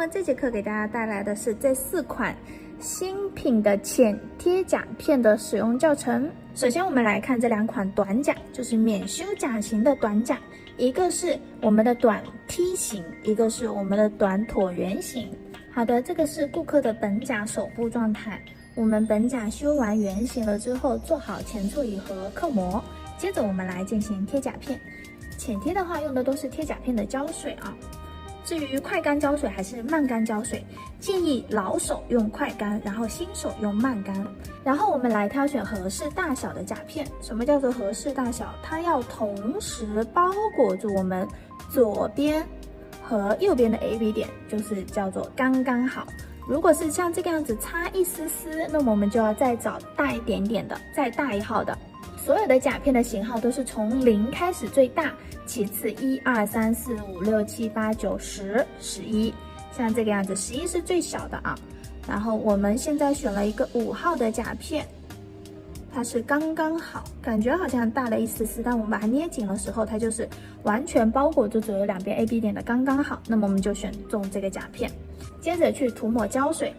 么这节课给大家带来的是这4款新品的浅贴甲片的使用教程。首先我们来看这2款短甲，就是免修甲型的短甲，一个是我们的短梯形，一个是我们的短椭圆形。好的，这个是顾客的本甲手部状态。我们本甲修完圆形了之后，做好前处理和刻模，接着我们来进行贴甲片。浅贴的话用的都是贴甲片的胶水啊。至于快干胶水还是慢干胶水，建议老手用快干，然后新手用慢干。然后我们来挑选合适大小的甲片。什么叫做合适大小？它要同时包裹住我们左边和右边的 AB 点，就是叫做刚刚好。如果是像这个样子差一丝丝，那么我们就要再找大一点点的，再大1号的。所有的甲片的型号都是从0开始最大，其次1、2、3、4、5、6、7、8、9、10、11，像这个样子，11是最小的啊。然后我们现在选了一个5号的甲片，它是刚刚好，感觉好像大了一丝丝，但我们把它捏紧的时候，它就是完全包裹住左右两边 AB 点的刚刚好。那么我们就选中这个甲片，接着去涂抹胶水。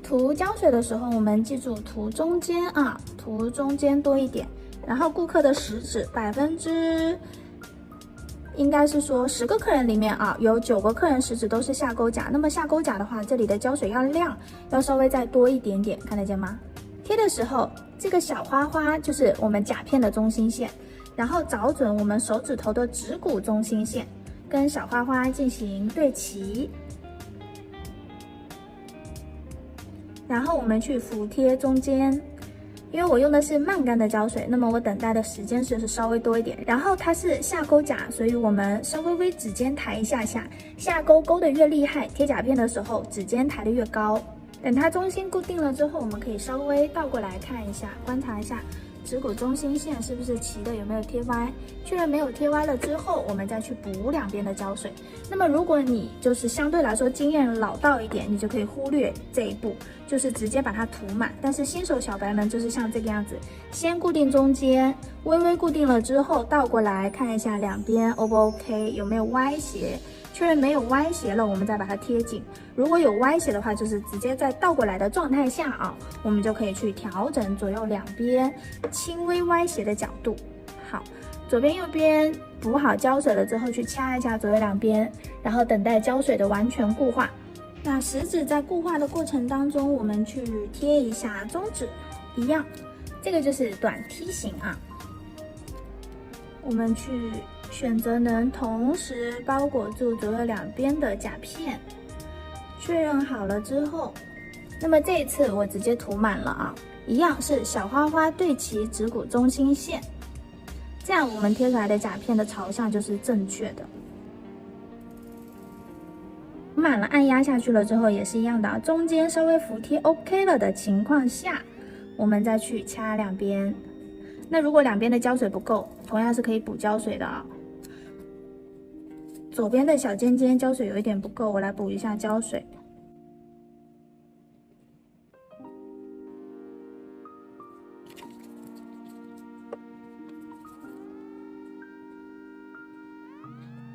涂胶水的时候，我们记住涂中间啊，涂中间多一点。然后顾客的食指应该是说10个客人里面啊，有9个客人食指都是下钩甲。那么下钩甲的话，这里的胶水要亮，要稍微再多一点点，看得见吗？贴的时候，这个小花花就是我们甲片的中心线，然后找准我们手指头的指骨中心线，跟小花花进行对齐。然后我们去服贴中间，因为我用的是慢干的胶水，那么我等待的时间是稍微多一点。然后它是下钩甲，所以我们稍微指尖抬一下下，下钩勾的越厉害，贴甲片的时候指尖抬得越高。等它中心固定了之后，我们可以稍微倒过来看一下，观察一下指骨中心线是不是齐的，有没有贴歪。确认没有贴歪了之后，我们再去补两边的胶水。那么如果你就是相对来说经验老道一点，你就可以忽略这一步，就是直接把它涂满。但是新手小白们就是像这个样子，先固定中间，微微固定了之后倒过来看一下两边 O 不 OK， 有没有歪斜。确认没有歪斜了，我们再把它贴紧。如果有歪斜的话，就是直接在倒过来的状态下啊，我们就可以去调整左右两边轻微歪斜的角度。好，左边右边补好胶水了之后，去掐一下左右两边，然后等待胶水的完全固化。那食指在固化的过程当中，我们去贴一下中指，一样，这个就是短梯形啊。我们去选择能同时包裹住左右两边的甲片，确认好了之后，那么这一次我直接涂满了啊，一样是小花花对齐指骨中心线，这样我们贴出来的甲片的朝向就是正确的。涂满了，按压下去了之后也是一样的，中间稍微服贴 OK 了的情况下，我们再去掐两边。那如果两边的胶水不够，同样是可以补胶水的啊。左边的小尖尖胶水有一点不够，我来补一下胶水。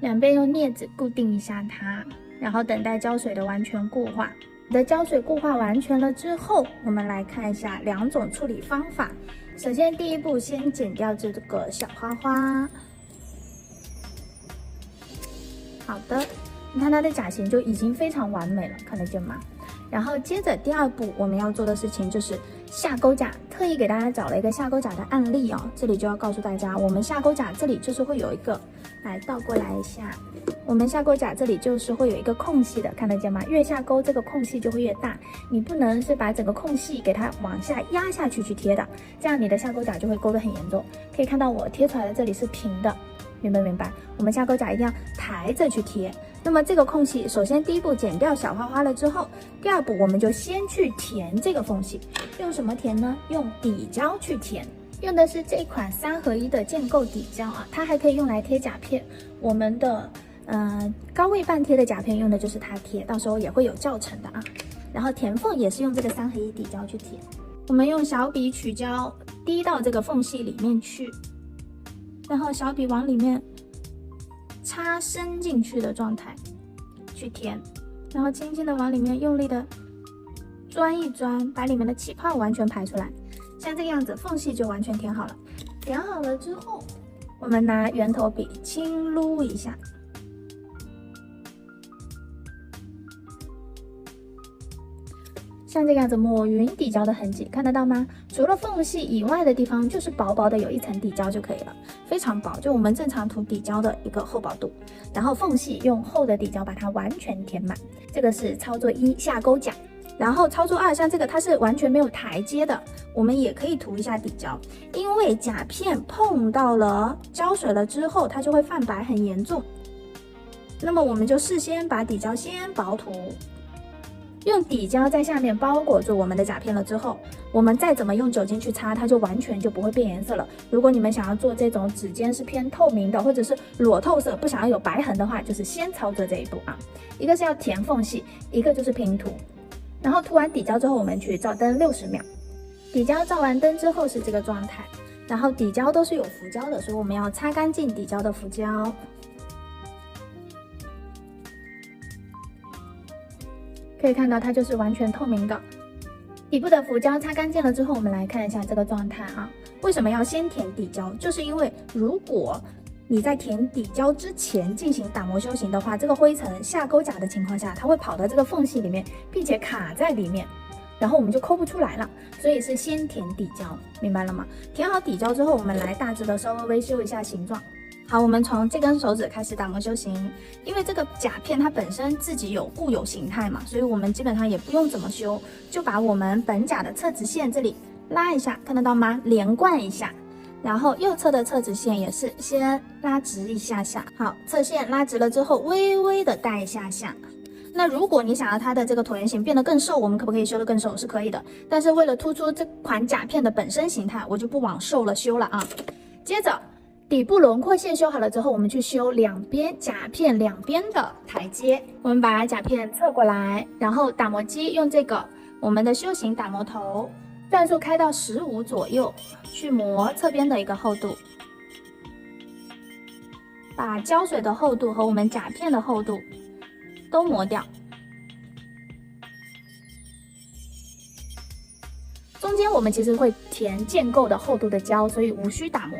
两边用镊子固定一下它，然后等待胶水的完全固化。你的胶水固化完全了之后，我们来看一下2种处理方法。首先第一步，先剪掉这个小花花。好的，你看它的甲型就已经非常完美了，看得见吗？然后接着第2步我们要做的事情就是下钩甲，特意给大家找了一个下钩甲的案例哦。这里就要告诉大家，我们下钩甲这里就是会有一个，来倒过来一下，我们下钩甲这里就是会有一个空隙的，看得见吗？越下钩这个空隙就会越大，你不能是把整个空隙给它往下压下去贴的，这样你的下钩甲就会勾得很严重。可以看到我贴出来的这里是平的，明白明白？我们下钩甲一定要抬着去贴。那么这个空隙，首先第一步剪掉小花花了之后，第2步我们就先去填这个缝隙。用什么填呢？用底胶去填，用的是这款3合1的建构底胶啊，它还可以用来贴甲片。我们的高位半贴的甲片用的就是它贴，到时候也会有教程的啊。然后填缝也是用这个3合1底胶去填。我们用小笔取胶滴到这个缝隙里面去，然后小笔往里面插伸进去的状态去填，然后轻轻的往里面用力的钻一钻，把里面的气泡完全排出来，像这个样子，缝隙就完全填好了。填好了之后，我们拿圆头笔轻撸一下，像这个样子抹匀底胶的痕迹，看得到吗？除了缝隙以外的地方，就是薄薄的有一层底胶就可以了，非常薄，就我们正常涂底胶的一个厚薄度。然后缝隙用厚的底胶把它完全填满，这个是操作1下钩甲。然后操作2，像这个它是完全没有台阶的，我们也可以涂一下底胶，因为甲片碰到了胶水了之后，它就会泛白很严重。那么我们就事先把底胶先薄涂。用底胶在下面包裹住我们的甲片了之后，我们再怎么用酒精去擦，它就完全就不会变颜色了。如果你们想要做这种指尖是偏透明的，或者是裸透色，不想要有白痕的话，就是先操作这一步啊。一个是要填缝隙，一个就是平涂。然后涂完底胶之后，我们去照灯60秒。底胶照完灯之后是这个状态，然后底胶都是有浮胶的，所以我们要擦干净底胶的浮胶。可以看到它就是完全透明的，底部的浮胶擦干净了之后，我们来看一下这个状态啊。为什么要先填底胶？就是因为如果你在填底胶之前进行打磨修行的话，这个灰尘下钩甲的情况下，它会跑到这个缝隙里面，并且卡在里面，然后我们就抠不出来了。所以是先填底胶，明白了吗？填好底胶之后，我们来大致的稍微修一下形状。好，我们从这根手指开始打磨修行，因为这个甲片它本身自己有固有形态嘛，所以我们基本上也不用怎么修，就把我们本甲的侧直线这里拉一下，看得到吗？连贯一下，然后右侧的侧直线也是先拉直一下下。好，侧线拉直了之后，微微的带一下下。那如果你想要它的这个椭圆形变得更瘦，我们可不可以修得更瘦？是可以的，但是为了突出这款甲片的本身形态，我就不往瘦了修了啊。接着底部轮廓线修好了之后，我们去修两边甲片两边的台阶。我们把甲片侧过来，然后打磨机用这个我们的修形打磨头，转速开到15左右，去磨侧边的一个厚度，把胶水的厚度和我们甲片的厚度都磨掉。中间我们其实会填建构的厚度的胶，所以无需打磨。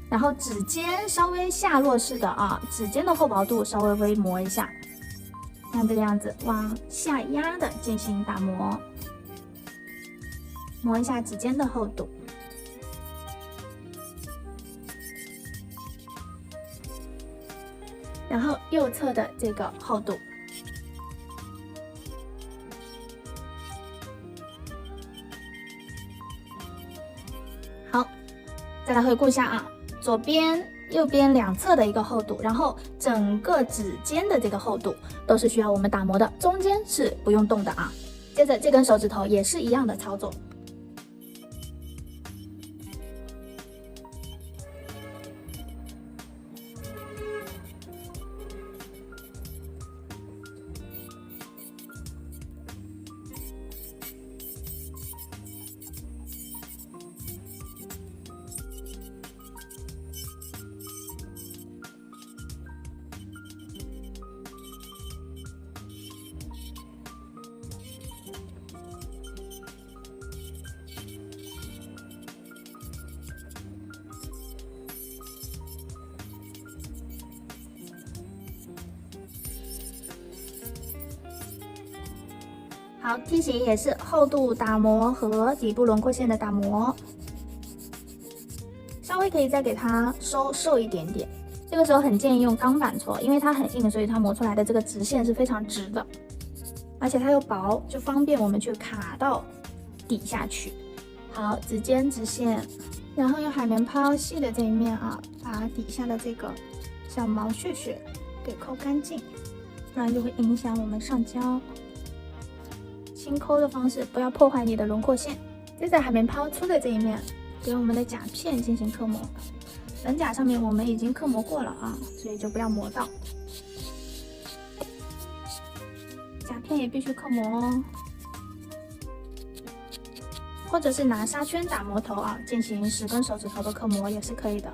然后指尖稍微下落式的啊，指尖的厚薄度稍微微磨一下，像这个样子往下压的进行打磨，磨一下指尖的厚度。然后右侧的这个厚度。好，再来回顾一下啊。左边、右边两侧的一个厚度，然后整个指尖的这个厚度都是需要我们打磨的，中间是不用动的啊。接着这根手指头也是一样的操作。好，梯形也是厚度打磨和底部轮廓线的打磨，稍微可以再给它收瘦一点点。这个时候很建议用钢板搓，因为它很硬，所以它磨出来的这个直线是非常直的，而且它又薄，就方便我们去卡到底下去。好，指尖直线，然后用海绵抛细的这一面啊，把底下的这个小毛屑屑给抠干净，不然就会影响我们上胶。轻抠的方式，不要破坏你的轮廓线。接着海绵抛粗的这一面，给我们的甲片进行刻磨。本甲上面我们已经刻磨过了啊，所以就不要磨到。甲片也必须刻磨哦，或者是拿纱圈打磨头啊，进行10根手指头的刻磨也是可以的，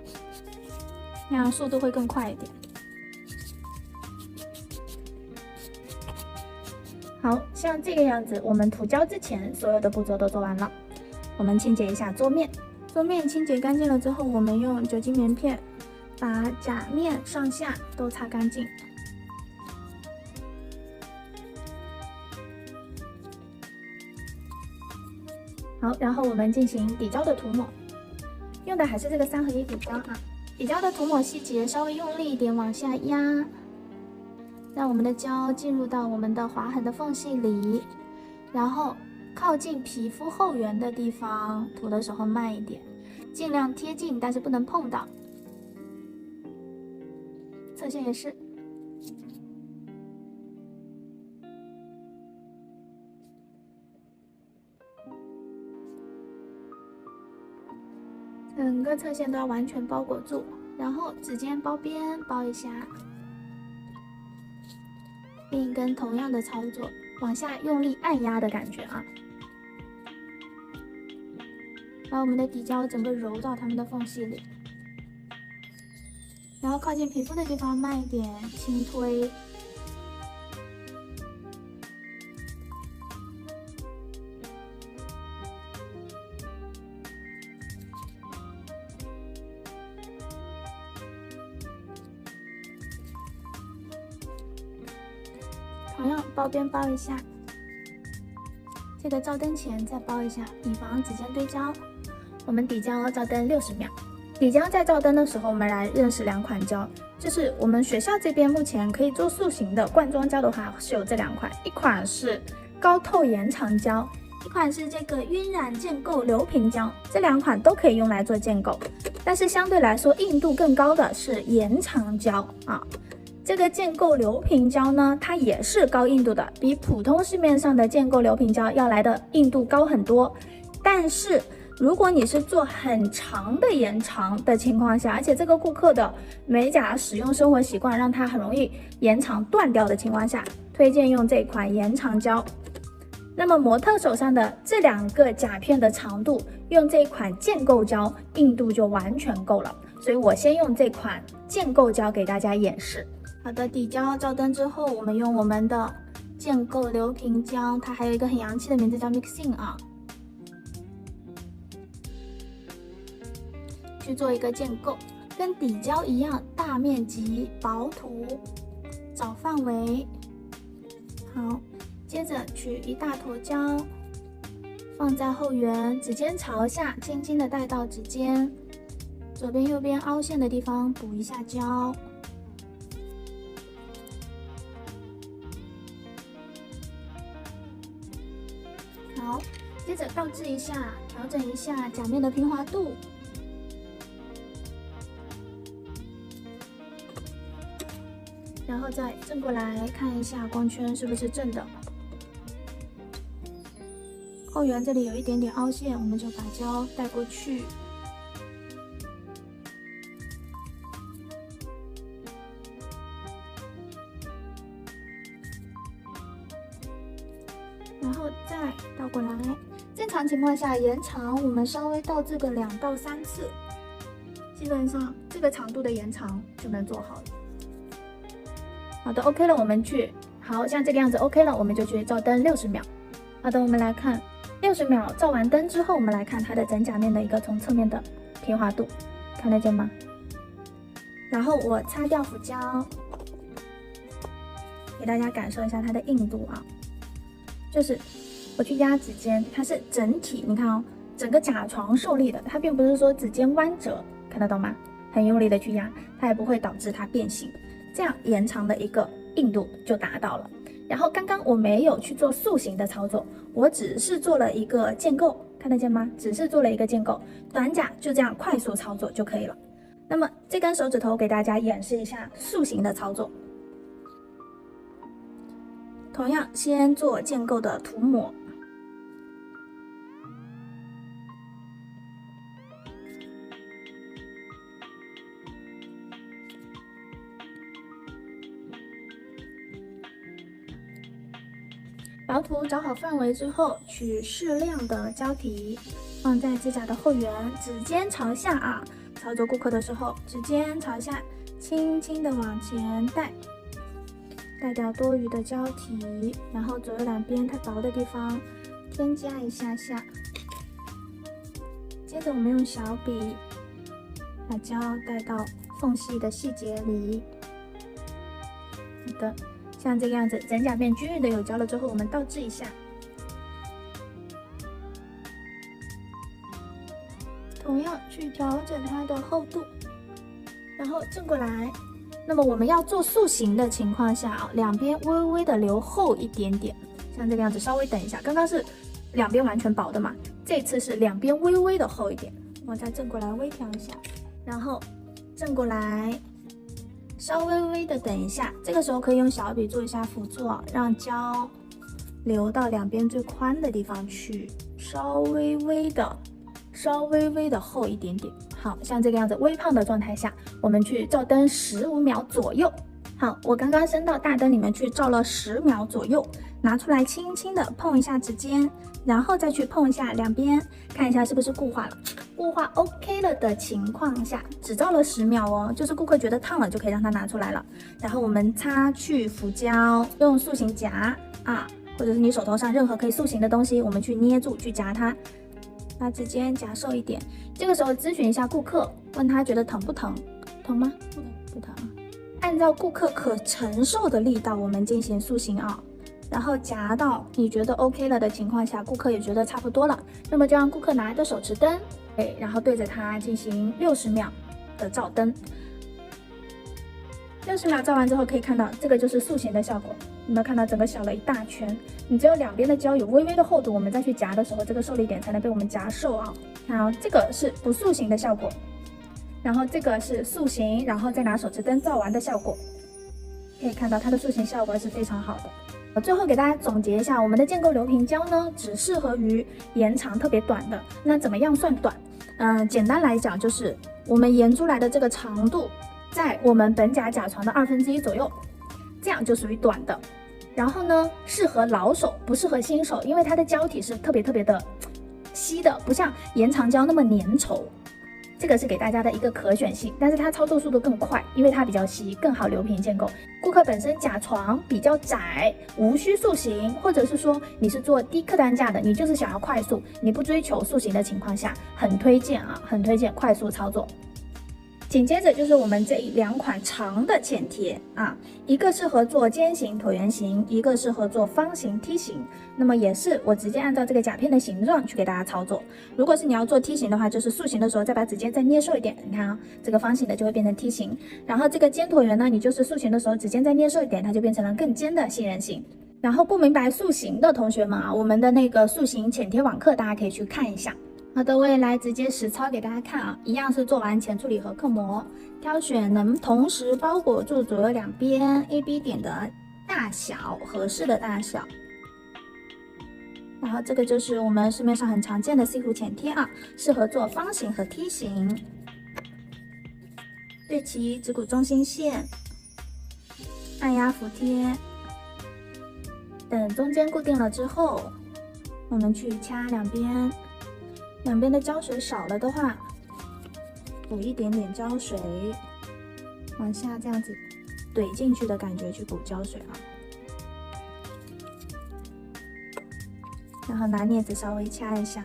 那样速度会更快一点。好像这个样子，我们涂胶之前所有的步骤都做完了。我们清洁一下桌面，桌面清洁干净了之后，我们用酒精棉片把甲面上下都擦干净。好，然后我们进行底胶的涂抹，用的还是这个3合1底胶啊。底胶的涂抹细节稍微用力一点往下压，让我们的胶进入到我们的划痕的缝隙里，然后靠近皮肤后缘的地方涂的时候慢一点，尽量贴近，但是不能碰到。侧线也是。整个侧线都要完全包裹住，然后指尖包边包一下，另一根同样的操作，往下用力按压的感觉啊，把我们的底胶整个揉到它们的缝隙里，然后靠近皮肤的地方慢一点轻推。同样包边包一下，记得照灯前再包一下，以防指尖堆胶。我们底胶照灯60秒。底胶在照灯的时候，我们来认识2款胶，就是我们学校这边目前可以做塑形的罐装胶的话，是有这2款，一款是高透延长胶，一款是这个晕染建构流平胶，这2款都可以用来做建构，但是相对来说硬度更高的是延长胶啊。这个建构流平胶呢，它也是高硬度的，比普通市面上的建构流平胶要来的硬度高很多。但是如果你是做很长的延长的情况下，而且这个顾客的美甲使用生活习惯让它很容易延长断掉的情况下，推荐用这款延长胶。那么模特手上的这2个甲片的长度，用这款建构胶硬度就完全够了，所以我先用这款建构胶给大家演示。好的，底胶照灯之后，我们用我们的建构流平胶，它还有一个很洋气的名字叫 Mixing 啊，去做一个建构，跟底胶一样，大面积薄涂，找范围。好，接着取一大坨胶，放在后缘，指尖朝下，轻轻的带到指尖，左边右边凹陷的地方补一下胶。好，接着倒置一下，调整一下甲面的平滑度。然后再正过来看一下光圈是不是正的。后缘这里有一点点凹陷，我们就把胶带过去。然后再倒过来。正常情况下，延长我们稍微倒置个2到3次，基本上这个长度的延长就能做好了。好的 ，OK 了，我们去，好像这个样子 OK 了，我们就去照灯60秒。好的，我们来看60秒照完灯之后，我们来看它的整甲面的一个从侧面的平滑度，看得见吗？然后我擦掉辅胶，给大家感受一下它的硬度啊。就是我去压指尖，它是整体，你看哦，整个甲床受力的，它并不是说指尖弯折，看得懂吗？很用力的去压，它也不会导致它变形，这样延长的一个硬度就达到了。然后刚刚我没有去做塑形的操作，我只是做了一个建构，看得见吗？只是做了一个建构，短甲就这样快速操作就可以了。那么这根手指头给大家演示一下塑形的操作。同样先做建构的涂抹，薄涂找好范围之后，取适量的胶体放在指甲的后缘，指尖朝下啊。操作顾客的时候，指尖朝下，轻轻的往前带，带掉多余的胶体，然后左右两边太薄的地方添加一下下。接着我们用小笔把胶带到缝隙的细节里。好的，像这个样子，整甲片均匀的有胶了之后，我们倒置一下，同样去调整它的厚度，然后正过来。那么我们要做塑形的情况下啊，两边微微的留厚一点点，像这个样子，稍微等一下。刚刚是两边完全薄的嘛，这次是两边微微的厚一点，我再正过来微调一下，然后正过来，稍微的等一下。这个时候可以用小笔做一下辅助啊，让胶流到两边最宽的地方去，稍微微的厚一点点。好像这个样子，微胖的状态下，我们去照灯15秒左右。好，我刚刚伸到大灯里面去照了10秒左右，拿出来轻轻的碰一下指尖，然后再去碰一下两边，看一下是不是固化了。固化 OK 了的情况下，只照了10秒哦，就是顾客觉得烫了就可以让它拿出来了。然后我们擦去浮胶，用塑形夹啊，或者是你手头上任何可以塑形的东西，我们去捏住去夹它。把指尖夹瘦一点，这个时候咨询一下顾客，问他觉得疼不疼？疼吗？不疼。按照顾客可承受的力道，我们进行塑形啊。然后夹到你觉得 OK 了的情况下，顾客也觉得差不多了，那么就让顾客拿一个手持灯，然后对着它进行60秒的照灯。60秒照完之后，可以看到这个就是塑形的效果。有没有看到整个小了一大圈？你只有两边的胶有微微的厚度，我们再去夹的时候，这个受力点才能被我们夹瘦啊。看哦，这个是不塑形的效果，然后这个是塑形，然后再拿手持灯照完的效果。可以看到它的塑形效果是非常好的。我最后给大家总结一下，我们的建构流平胶呢，只适合于延长特别短的。那怎么样算短？简单来讲就是我们延出来的这个长度，在我们本甲甲床的1/2左右，这样就属于短的。然后呢，适合老手，不适合新手，因为它的胶体是特别的稀的，不像延长胶那么粘稠。这个是给大家的一个可选性，但是它操作速度更快，因为它比较稀，更好流平建构。顾客本身甲床比较窄，无需塑形，或者是说你是做低客单价的，你就是想要快速，你不追求塑形的情况下，很推荐快速操作。紧接着就是我们这2款长的浅贴啊，一个适合做尖形椭圆形，一个适合做方形梯形。那么也是我直接按照这个甲片的形状去给大家操作。如果是你要做梯形的话，就是塑形的时候再把指尖再捏瘦一点，你看啊，这个方形的就会变成梯形。然后这个尖椭圆呢，你就是塑形的时候指尖再捏瘦一点，它就变成了更尖的杏仁形。然后不明白塑形的同学们啊，我们的那个塑形浅贴网课大家可以去看一下。好的，我也来直接实操给大家看啊，一样是做完前处理和刻膜，挑选能同时包裹住左右两边 AB 点的大小，合适的大小。然后这个就是我们市面上很常见的 C 弧浅贴啊，适合做方形和梯形。对齐指骨中心线，按压服贴，等中间固定了之后，我们去掐两边。两边的胶水少了的话，补一点点胶水，往下这样子怼进去的感觉去补胶水啊。然后拿镊子稍微掐一下，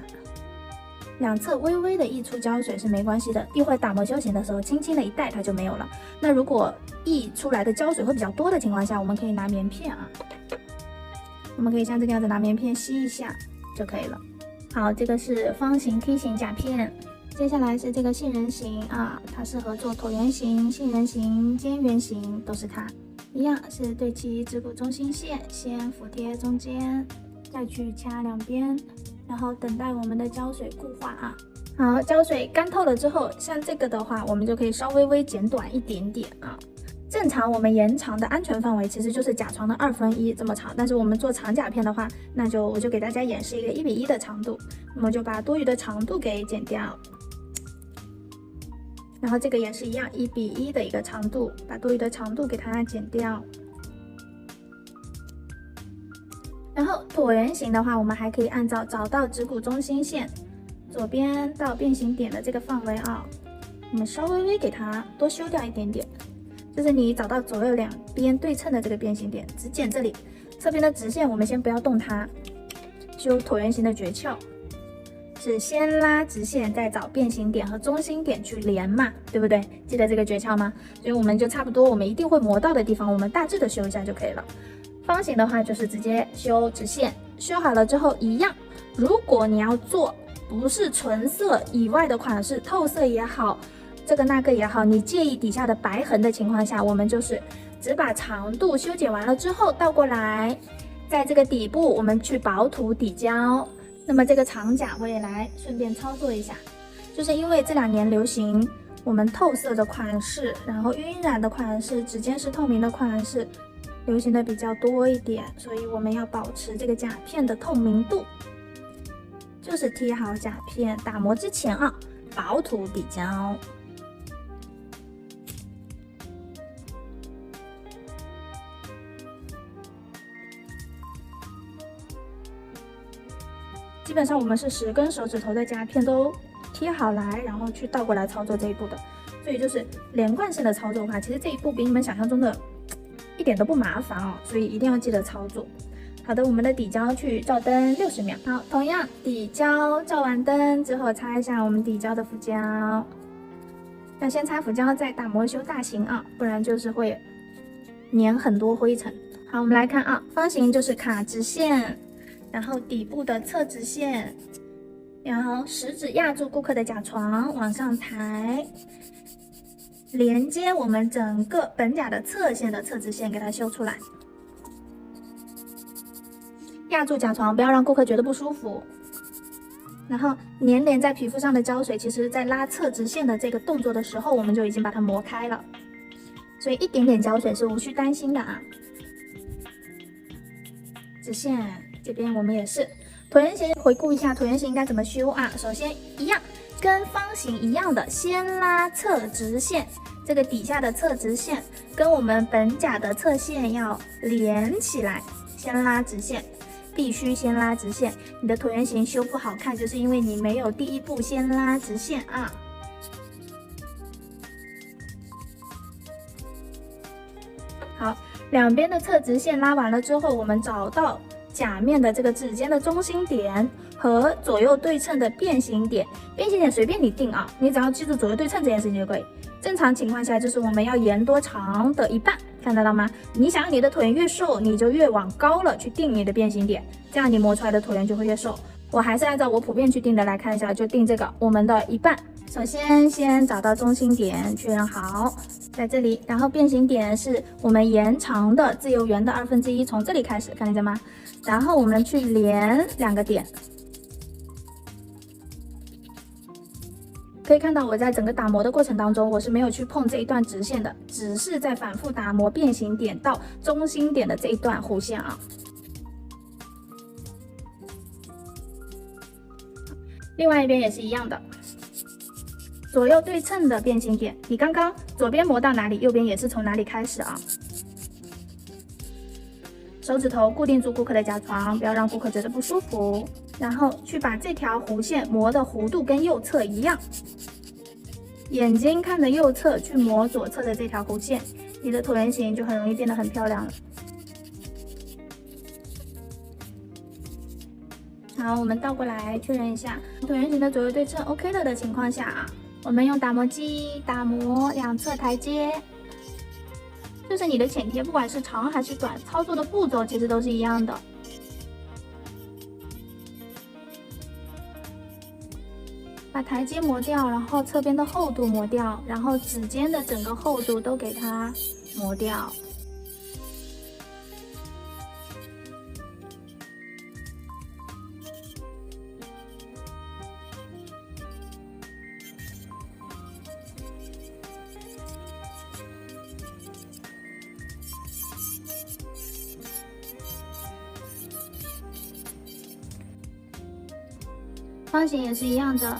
两侧微微的溢出胶水是没关系的，一会儿打磨修行的时候轻轻的一带它就没有了。那如果溢出来的胶水会比较多的情况下，我们可以拿棉片啊，我们可以像这个样子拿棉片吸一下就可以了。好，这个是方形梯形甲片，接下来是这个杏仁形啊，它适合做椭圆形、杏仁形、尖圆形，都是它。一样是对齐指骨中心线，先服贴中间，再去掐两边，然后等待我们的胶水固化啊。好，胶水干透了之后，像这个的话，我们就可以稍微剪短一点点啊。正常我们延长的安全范围其实就是甲床的1/2这么长，但是我们做长甲片的话，那我就给大家演示一个1:1的长度，那么就把多余的长度给剪掉，然后这个也是一样1:1的一个长度，把多余的长度给它剪掉。然后椭圆形的话，我们还可以按照找到指骨中心线左边到变形点的这个范围啊，我们稍微给它多修掉一点点。就是你找到左右两边对称的这个变形点，只剪这里侧边的直线，我们先不要动它。修椭圆形的诀窍是先拉直线，再找变形点和中心点去连嘛，对不对？记得这个诀窍吗？所以我们就差不多，我们一定会磨到的地方，我们大致的修一下就可以了。方形的话就是直接修直线，修好了之后一样。如果你要做不是纯色以外的款式，透色也好，这个那个也好，你介意底下的白痕的情况下，我们就是只把长度修剪完了之后倒过来，在这个底部我们去薄涂底胶。那么这个长甲我也来顺便操作一下，就是因为这2年流行我们透色的款式，然后晕染的款式、指尖式透明的款式流行的比较多一点，所以我们要保持这个甲片的透明度。就是贴好甲片，打磨之前啊，薄涂底胶。基本上我们是10根手指头的甲片都贴好来，然后去倒过来操作这一步的。所以就是连贯性的操作的话，其实这一步比你们想象中的一点都不麻烦哦，所以一定要记得操作。好的，我们的底胶去照灯60秒。好，同样底胶照完灯之后，擦一下我们底胶的辅胶。要先擦辅胶，再打磨修大型啊，不然就是会粘很多灰尘。好，我们来看啊，方形就是卡直线，然后底部的侧直线，然后食指压住顾客的甲床往上抬，连接我们整个本甲的侧线的侧直线，给它修出来。压住甲床，不要让顾客觉得不舒服。然后粘连在皮肤上的胶水，其实在拉侧直线的这个动作的时候，我们就已经把它磨开了，所以一点点胶水是无需担心的啊。直线这边我们也是椭圆形，回顾一下椭圆形应该怎么修啊？首先一样，跟方形一样的，先拉侧直线，这个底下的侧直线跟我们本甲的侧线要连起来，先拉直线。必须先拉直线，你的椭圆形修不好看，就是因为你没有第一步先拉直线啊。好，两边的侧直线拉完了之后，我们找到甲面的这个指尖的中心点和左右对称的变形点，变形点随便你定啊，你只要记住左右对称这件事情就可以。正常情况下就是我们要沿多长的一半，看得到吗？你想你的椭圆越瘦，你就越往高了去定你的变形点，这样你磨出来的椭圆就会越瘦。我还是按照我普遍去定的来看一下，就定这个我们的一半。首先找到中心点，确认好在这里，然后变形点是我们延长的自由圆的1/2，从这里开始，看见吗？然后我们去连2个点。可以看到我在整个打磨的过程当中，我是没有去碰这一段直线的，只是在反复打磨变形点到中心点的这一段弧线啊。另外一边也是一样的，左右对称的变形点，你刚刚左边磨到哪里，右边也是从哪里开始啊。手指头固定住顾客的甲床，不要让顾客觉得不舒服。然后去把这条弧线磨的弧度跟右侧一样，眼睛看着右侧去磨左侧的这条弧线，你的椭圆形就很容易变得很漂亮了。好，我们倒过来确认一下椭圆形的左右对称 OK 了的情况下啊，我们用打磨机打磨两侧台阶，就是你的浅贴不管是长还是短，操作的步骤其实都是一样的。把台阶磨掉，然后侧边的厚度磨掉，然后指尖的整个厚度都给它磨掉。方形也是一样的。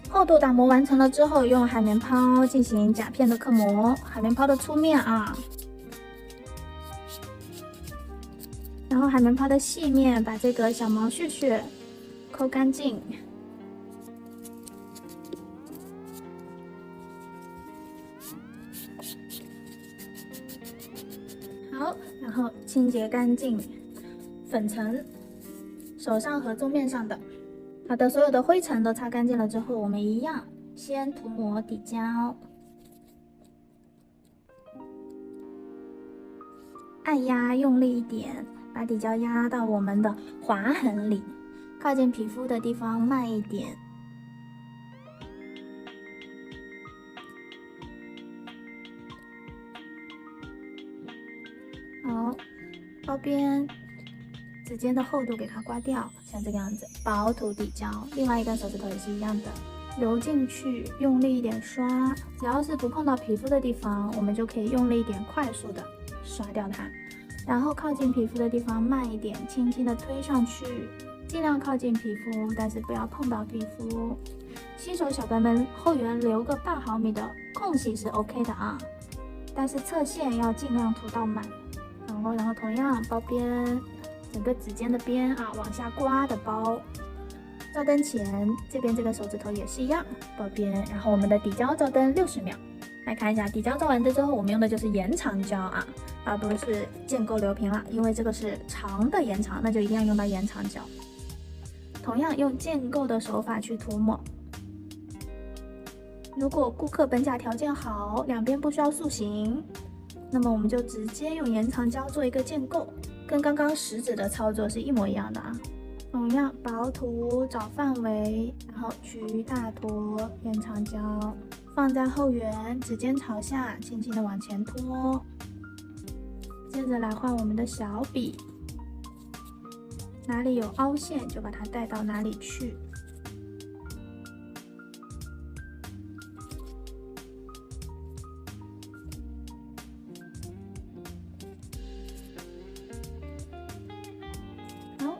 厚度打磨完成了之后，用海绵抛进行甲片的刻磨，海绵抛的粗面啊，然后海绵抛的细面把这个小毛絮絮抠干净。好，然后清洁干净粉尘，手上和桌面上的。好的，所有的灰尘都擦干净了之后，我们一样先涂抹底胶，按压用力一点，把底胶压到我们的划痕里，靠近皮肤的地方慢一点。好，包边指尖的厚度给它刮掉，像这个样子，薄涂底胶。另外一根手指头也是一样的，揉进去，用力一点刷，只要是不碰到皮肤的地方，我们就可以用力一点，快速的刷掉它。然后靠近皮肤的地方慢一点，轻轻的推上去，尽量靠近皮肤，但是不要碰到皮肤。新手小白们后缘留个半毫米的空隙是 OK 的啊，但是侧线要尽量涂到满。好，然后同样包边，整个指尖的边啊往下刮的包。照灯前这边这个手指头也是一样，包边，然后我们的底胶照灯60秒。来看一下底胶照完灯之后，我们用的就是延长胶啊，而不是建构留平了，因为这个是长的延长，那就一定要用到延长胶。同样用建构的手法去涂抹。如果顾客本甲条件好，两边不需要塑形，那么我们就直接用延长胶做一个建构，跟刚刚食指的操作是一模一样的啊。同样薄涂找范围，然后取大坨延长胶放在后缘，指尖朝下，轻轻的往前拖。接着来画我们的小笔，哪里有凹陷就把它带到哪里去。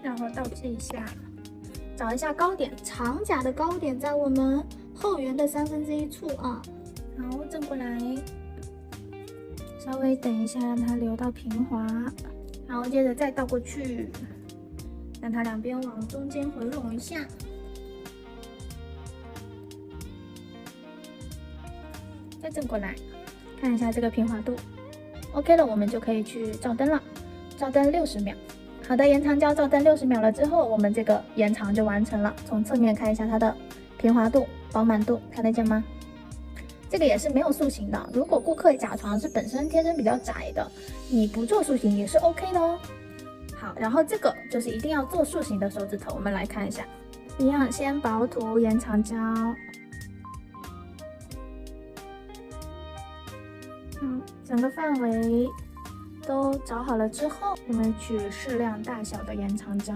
然后倒置一下，找一下高点，长甲的高点在我们后缘的1/3处啊。好，正过来，稍微等一下，让它流到平滑。然后接着再倒过去，让它两边往中间回拢一下。再正过来，看一下这个平滑度 ，OK 了，我们就可以去照灯了。照灯60秒。好的，延长胶照灯60秒了之后，我们这个延长就完成了。从侧面看一下它的平滑度、饱满度，看得见吗？这个也是没有塑形的。如果顾客甲床是本身天生比较窄的，你不做塑形也是 OK 的哦。好，然后这个就是一定要做塑形的手指头，我们来看一下，一样先薄涂延长胶，整个范围都找好了之后，我们取适量大小的延长胶，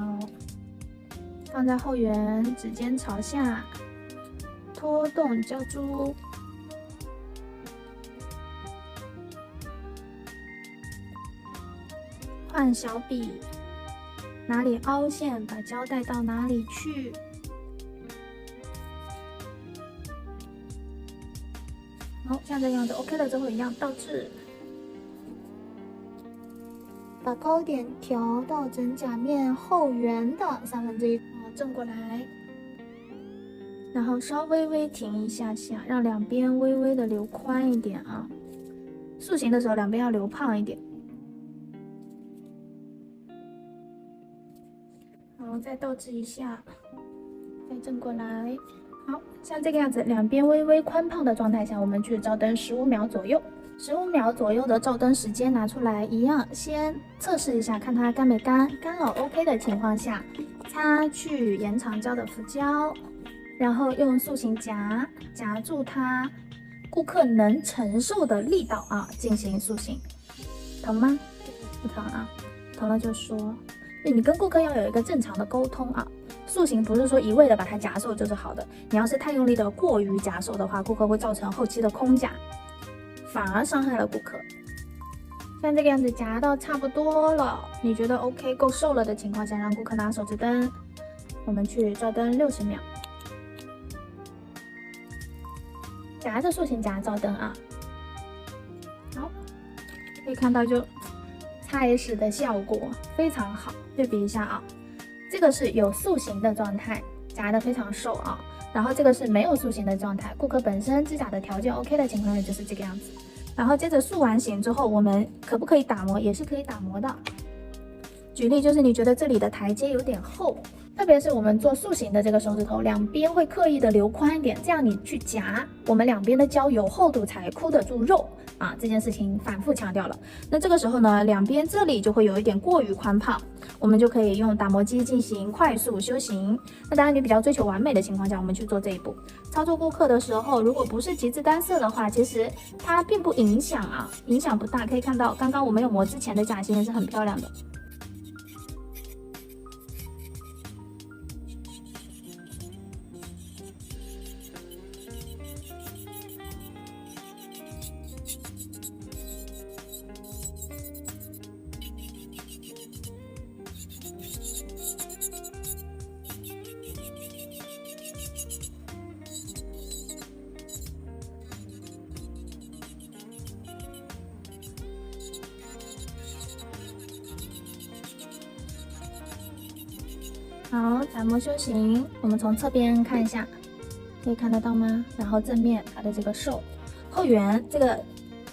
放在后缘，指尖朝下，拖动胶珠，换小笔，哪里凹陷把胶带到哪里去。好，像这样子 OK 了之后，一样倒置。把高点调到整甲面后缘的1/3，正过来，然后稍微停一下下，让两边微微的留宽一点啊。塑形的时候两边要留胖一点。好，再倒置一下，再正过来。好，像这个样子，两边微微宽胖的状态下，我们去照灯15秒左右。15秒左右的照灯时间拿出来，一样先测试一下，看它干没干。干了 OK 的情况下，擦去延长胶的浮胶，然后用塑形夹夹住它，顾客能承受的力道啊，进行塑形。疼吗？不疼啊，疼了就说。你跟顾客要有一个正常的沟通啊。塑形不是说一味的把它夹瘦就是好的，你要是太用力的过于夹瘦的话，顾客会造成后期的空夹。反而伤害了顾客。像这个样子夹到差不多了，你觉得 OK 够瘦了的情况下，让顾客拿手指灯，我们去照灯60秒，夹着塑形夹照灯啊。好，可以看到就菜式的效果非常好。对比一下啊，这个是有塑形的状态，夹得非常瘦啊。然后这个是没有塑形的状态，顾客本身指甲的条件 OK 的情况下就是这个样子。然后接着塑完形之后，我们可不可以打磨？也是可以打磨的。举例就是你觉得这里的台阶有点厚，特别是我们做塑形的这个手指头，两边会刻意的留宽一点，这样你去夹，我们两边的胶有厚度才箍得住肉啊。这件事情反复强调了。那这个时候呢，两边这里就会有一点过于宽胖，我们就可以用打磨机进行快速修形。那当然，你比较追求完美的情况下，我们去做这一步。操作顾客的时候，如果不是极致单色的话，其实它并不影响啊，影响不大。可以看到，刚刚我们有磨之前的甲型也是很漂亮的。好，打磨修形，我们从侧边看一下，可以看得到吗？然后正面它的这个瘦后缘，这个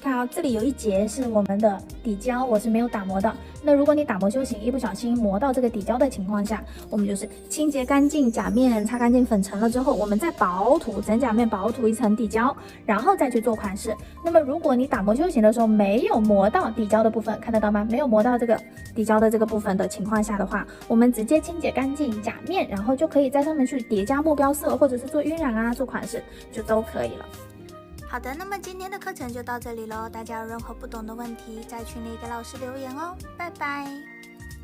看啊，这里有一节是我们的底胶，我是没有打磨的。那如果你打磨修形一不小心磨到这个底胶的情况下，我们就是清洁干净甲面，擦干净粉尘了之后，我们再薄涂整甲面，薄涂一层底胶，然后再去做款式。那么如果你打磨修形的时候没有磨到底胶的部分，看得到吗？没有磨到这个底胶的这个部分的情况下的话，我们直接清洁干净甲面，然后就可以在上面去叠加目标色，或者是做晕染啊，做款式就都可以了。好的，那么今天的课程就到这里喽。大家有任何不懂的问题，在群里给老师留言哦。拜拜。